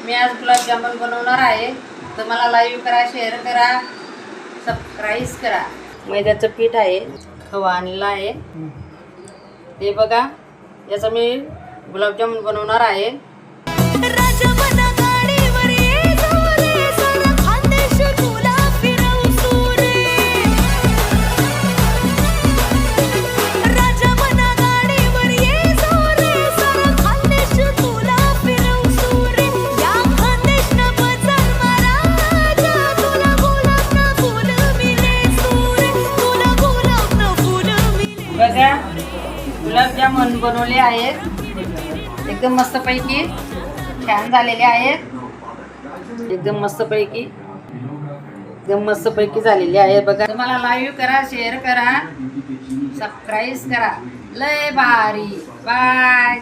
मी आज गुलाबजामुन बनवणार आहे. तर मला लाईव्ह करा, शेअर करा, सबस्क्राईब करा. मैद्याचं पीठ आहे, खवा आणलेला आहे. हे बघा, याचं मी गुलाबजामुन बनवणार आहे. बघा, गुलाबजामुन बनवले आहेत. एकदम मस्तपैकी छान झालेले आहेत. एकदम मस्तपैकी झालेले आहे. बघा, तुम्हाला लाईव्ह करा, शेअर करा, सबस्क्राईब करा. लय भारी. बाय.